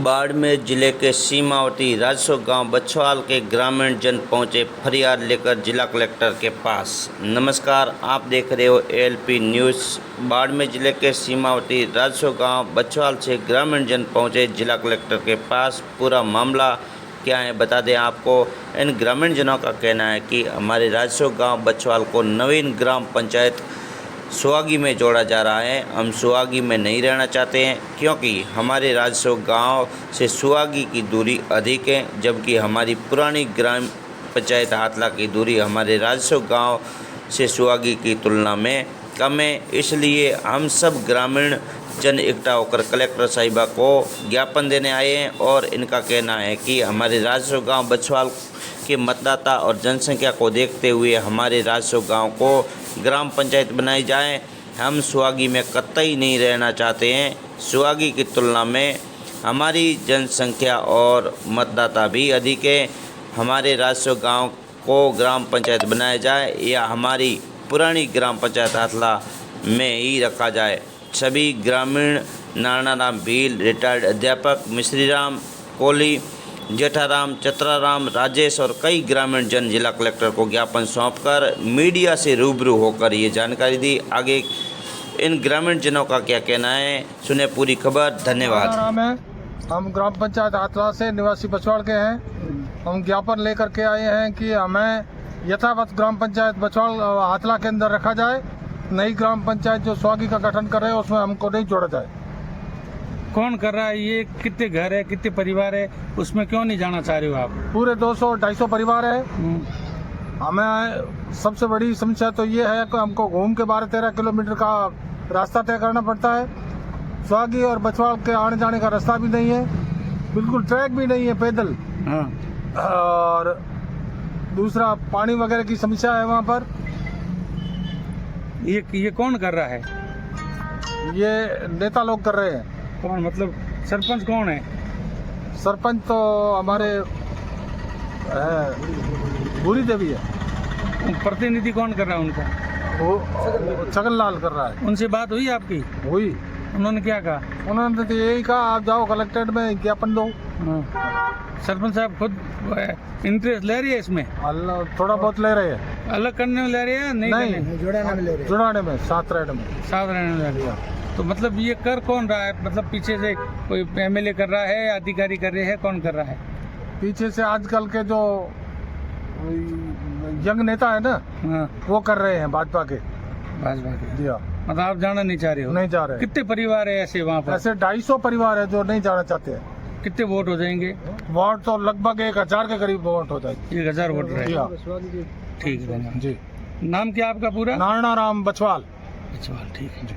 बाड़मेर जिले के सीमावर्ती राजसो गांव बछवाल के ग्रामीण जन पहुंचे फरियाद लेकर जिला कलेक्टर के पास। नमस्कार, आप देख रहे हो एएलपी न्यूज़। बाड़मेर जिले के सीमावर्ती राजसो गांव बछवाल से ग्रामीण जन पहुंचे जिला कलेक्टर के पास। पूरा मामला क्या है बता दें आपको। इन ग्रामीण जनों का कहना है कि हमारे राजसो गाँव बछवाल को नवीन ग्राम पंचायत सुहागी में जोड़ा जा रहा है। हम सुहागी में नहीं रहना चाहते हैं क्योंकि हमारे राजसो गांव से सुहागी की दूरी अधिक है, जबकि हमारी पुरानी ग्राम पंचायत हाथला की दूरी हमारे राजसो गांव से सुहागी की तुलना में कम है। इसलिए हम सब ग्रामीण जन इकट्ठा होकर कलेक्टर साहिबा को ज्ञापन देने आए हैं और इनका कहना है कि हमारे राजसो गांव बछवाल के मतदाता और जनसंख्या को देखते हुए हमारे राजसो गांव को ग्राम पंचायत बनाई जाए। हम सुहागी में कतई नहीं रहना चाहते हैं। सुहागी की तुलना में हमारी जनसंख्या और मतदाता भी अधिक है। हमारे राजसो गांव को ग्राम पंचायत बनाया जाए या हमारी पुरानी ग्राम पंचायत हाथला में ही रखा जाए। सभी ग्रामीण नारायणाराम भील, रिटायर्ड अध्यापक मिश्रीराम कोहली, जेठाराम, चतराराम, राजेश और कई ग्रामीण जन जिला कलेक्टर को ज्ञापन सौंपकर मीडिया से रूबरू होकर ये जानकारी दी। आगे इन ग्रामीण जनों का क्या कहना है, सुने पूरी खबर। धन्यवाद। हम ग्राम पंचायत हाथला से निवासी बछवाल के हैं। हम ज्ञापन लेकर के आए हैं कि हमें यथावत ग्राम पंचायत बछवाल हाथला के अंदर रखा जाए। नई ग्राम पंचायत जो सुहागी का गठन कर रहे हैं उसमें हमको नहीं जोड़ा जाए। कौन कर रहा है ये? कितने घर है, कितने परिवार है, उसमें क्यों नहीं जाना चाह रहे हो आप? पूरे 200-250 परिवार है। हमें सबसे बड़ी समस्या तो ये है कि हमको घूम के 12-13 किलोमीटर का रास्ता तय करना पड़ता है। सुहागी और बछवाल के आने जाने का रास्ता भी नहीं है, बिल्कुल ट्रैक भी नहीं है पैदल। और दूसरा पानी वगैरह की समस्या है वहाँ पर। ये कौन कर रहा है? ये नेता लोग कर रहे हैं। कौन मतलब सरपंच कौन है? सरपंच तो हमारे भूरी देवी है। प्रतिनिधि कौन कर रहा है उनका? वो छगन लाल कर रहा है। उनसे बात हुई आपकी? हुई। उन्होंने क्या कहा? उन्होंने तो यही कहा आप जाओ कलेक्ट्रेट में ज्ञापन दो। सरपंच साहब खुद इंटरेस्ट ले रही है इसमें? थोड़ा बहुत ले रहे हैं। अलग करने में ले रही है? नहीं, जुड़ाने में ले रहे हैं। जुड़ाने में, साथ रहने में ले रही है। तो मतलब ये कर कौन रहा है? मतलब पीछे से कोई एमएलए कर रहा है, अधिकारी कर रहे हैं, कौन कर रहा है? पीछे से आजकल के जो यंग नेता है ना, वो कर रहे हैं भाजपा के। जी हाँ। मतलब आप जाना नहीं चाह रहे हो? नहीं जा रहे। कितने परिवार है ऐसे वहाँ पर? ऐसे 250 परिवार है जो नहीं जाना चाहते हैं। कितने वोट हो जाएंगे? वोट तो लगभग 1000 के करीब वोट हो जाएंगे। 1000 वोट रहेगा। ठीक है जी। नाम क्या आपका पूरा? नारायणाराम बछवाल। ठीक है जी।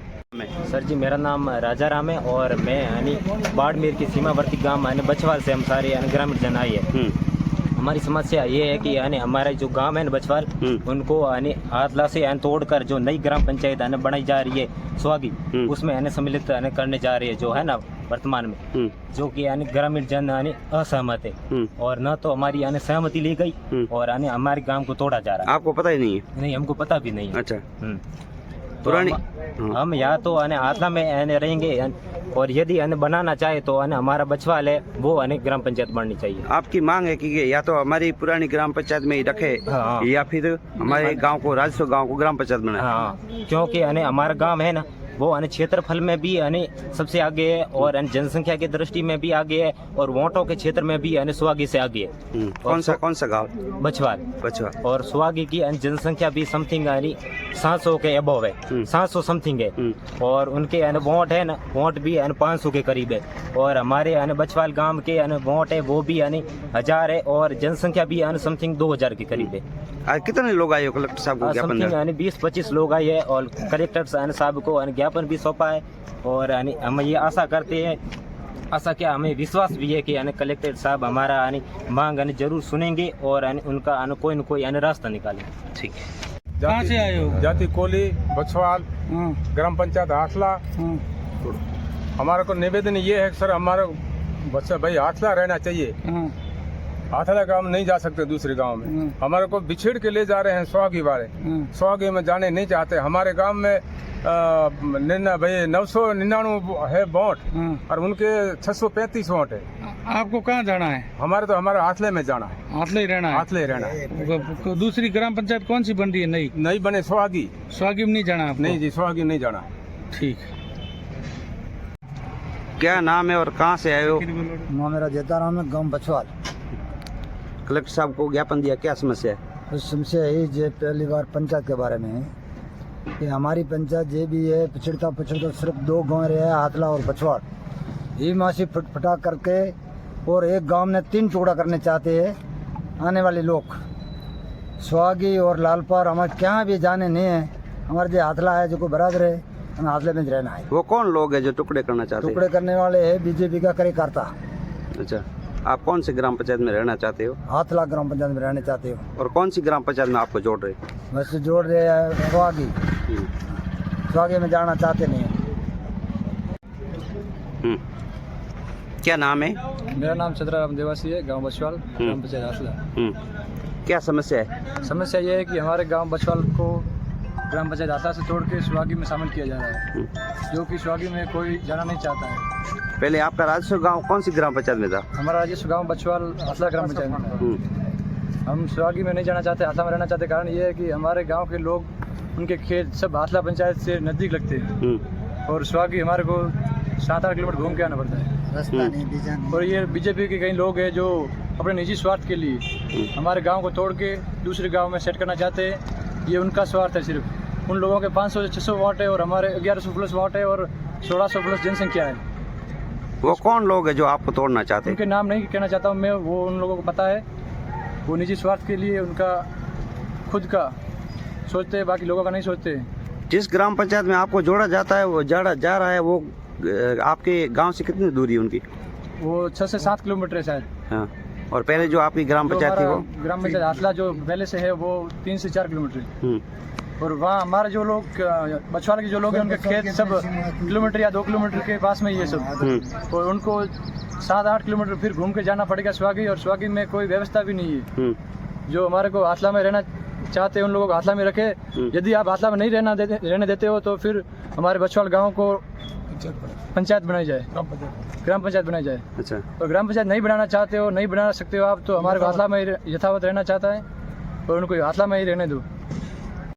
सर जी, मेरा नाम राजा राम है और मैं यानी बाड़मेर के सीमावर्ती गांव यानी बछवाल से हम सारे यानी ग्रामीण जन आए हैं। हमारी समस्या ये है कि यानी हमारा जो गांव है ना बछवाल, उनको यानी हाथला से यानी तोड़कर जो नई ग्राम पंचायत यानी बनाई जा रही है सुहागी, उसमें यानी सम्मिलित यानी करने जा रही है जो है ना वर्तमान में, जो कि यानी ग्रामीण जन यानी असहमत है और न तो हमारी यानी सहमति ली गई और यानी हमारे गांव को तोड़ा जा रहा है। आपको पता ही नहीं है? नहीं, हमको पता भी नहीं है। अच्छा। पुरानी हम यहाँ तो यानी हाथला में रहेंगे और यदि बनाना चाहे तो हमारा बछवाल है वो ग्राम पंचायत बननी चाहिए। आपकी मांग है कि या तो हमारी पुरानी ग्राम पंचायत में ही रखे या फिर हमारे गांव को राजसो गांव को ग्राम पंचायत बनाए। हाँ, क्योंकि हमारा गांव है ना वो क्षेत्रफल में भी सबसे आगे है और जनसंख्या की दृष्टि में भी आगे है और वोटों के क्षेत्र में भी सुहागी से आगे है। कौन सा गाँव? बछवाल। और सुहागी की जनसंख्या भी समथिंग 700 के अबव है, 700 समथिंग है और उनके वोट है ना, वोट भी 500 के करीब है और हमारे बछवाल गांव के वोट है वो भी 1000 है और जनसंख्या भी समथिंग 2000 के करीब है। कितने लोग आए हो कलेक्टर साहब को ज्ञापन देने? 20-25 लोग आए हैं और कलेक्टर साहब को ज्ञापन भी सौंपा है और हम ये आशा करते हैं, क्या हमें विश्वास भी है कि कलेक्टर साहब हमारा मांग जरूर सुनेंगे और उनका कोई न कोई रास्ता निकालेंगे। ठीक है। कहाँ से आए हो? जाति कोहली, बछवाल, ग्राम पंचायत हाथला। हमारा को निवेदन ये है सर, हमारा बच्चा भाई हाथला रहना चाहिए। हाथला गांव नहीं जा सकते दूसरे गांव में। हमारे को बिछेड़ के ले जा रहे हैं स्वागी वाले। स्वागी में जाने नहीं चाहते। हमारे गांव में 999 है वोट और उनके 635 वोट है। आपको कहाँ जाना है? हमारे हाथले में जाना है। हाथले ही रहना है? हाथले ही रहना है। दूसरी ग्राम पंचायत कौन सी बन रही है? नहीं बने स्वागी। स्वागी में नहीं जाना आपको? नहीं जी, स्वागी नहीं जाना। ठीक। क्या नाम है और कहाँ से आए हो? नाम मेरा जेताराम है, गांव बछवाल। कलेक्टर साहब को ज्ञापन दिया, क्या समस्या है? उस समस्या यही जो पहली बार पंचायत के बारे में है कि हमारी पंचायत जे भी है पिछड़ता सिर्फ 2 गाँव रहे हैं, हाथला और बछवाड़। ये मासी फटफटा करके और एक गांव में 3 टुकड़ा करने चाहते हैं आने वाले लोग। स्वागी और लालपार हमारे क्या भी जाने नहीं है। हमारे जो हाथला है जो को बराबर है, हमें हाथले में रहना है। वो कौन लोग है जो टुकड़े करना चाहते हैं? टुकड़े करने वाले है बीजेपी का कार्यकर्ता। अच्छा, आप कौन सी ग्राम पंचायत में रहना चाहते हो? हाथला ग्राम पंचायत में रहना चाहते हो। और कौन सी ग्राम पंचायत में आपको जोड़ रहे? बस जोड़ रहे हैं स्वागी। स्वागी में जाना चाहते नहीं है। क्या नाम है? मेरा नाम चंद्राराम देवासी है, गांव बछवाल, ग्राम पंचायत हाथला। क्या समस्या है? समस्या ये है कि हमारे गांव बछवाल को ग्राम पंचायत हाथला से तोड़ के स्वागी में शामिल किया जा रहा है, जो कि स्वागी में कोई जाना नहीं चाहता है। पहले आपका राजस्व गांव कौन सी ग्राम पंचायत में था? हमारा राजस्व गांव बछवाल हाथला ग्राम पंचायत में था। हम स्वागी में नहीं जाना चाहते, हाथला में रहना चाहते। कारण ये है कि हमारे गाँव के लोग, उनके खेत सब हाथला पंचायत से नज़दीक लगते हैं और स्वागी हमारे को 7-8 किलोमीटर घूम के आना पड़ता है। रास्ता नहीं बीजा नहीं। और ये बीजेपी के कई लोग हैं जो अपने निजी स्वार्थ के लिए हमारे गांव को तोड़ के दूसरे गांव में सेट करना चाहते हैं। ये उनका स्वार्थ है सिर्फ। उन लोगों के 500 से 600 वोट है और हमारे 1100 प्लस वोट है और 1600 प्लस जनसंख्या है। वो कौन लोग है जो आपको तोड़ना चाहते हैं? उनके नाम नहीं कहना चाहता हूँ मैं, वो उन लोगों को पता है। वो निजी स्वार्थ के लिए उनका खुद का सोचते हैं, बाकी लोगों का नहीं सोचते। जिस ग्राम पंचायत में आपको जोड़ा जाता है, वो जा रहा है, वो आपके गांव से कितनी दूरी है उनकी? वो 6 से 7 किलोमीटर है शायद। हाँ। और पहले जो आपकी ग्राम पंचायत थी वो? ग्राम पंचायत हाथला जो पहले से है वो 3 से 4 किलोमीटर है। और वहाँ हमारे जो लोग बछवाल के जो लोग हैं उनके खेत सब किलोमीटर या 2 किलोमीटर के पास में ही है सब। और उनको 7-8 किलोमीटर फिर घूम के जाना पड़ेगा स्वागी, और स्वागी में कोई व्यवस्था भी नहीं है। जो हमारे को हाथला में रहना चाहते हैं उन लोगों को हाथला में रखे। यदि आप हाथला में नहीं रहने देते हो तो फिर हमारे बछवाल गाँव को पंचायत बनाई जाए, ग्राम पंचायत बनाई जाए। अच्छा। और ग्राम पंचायत नहीं बनाना चाहते हो, नहीं बना सकते हो आप, तो हमारे को हाथला में यथावत रहना चाहता है और उनको हाथला में ही रहने दो।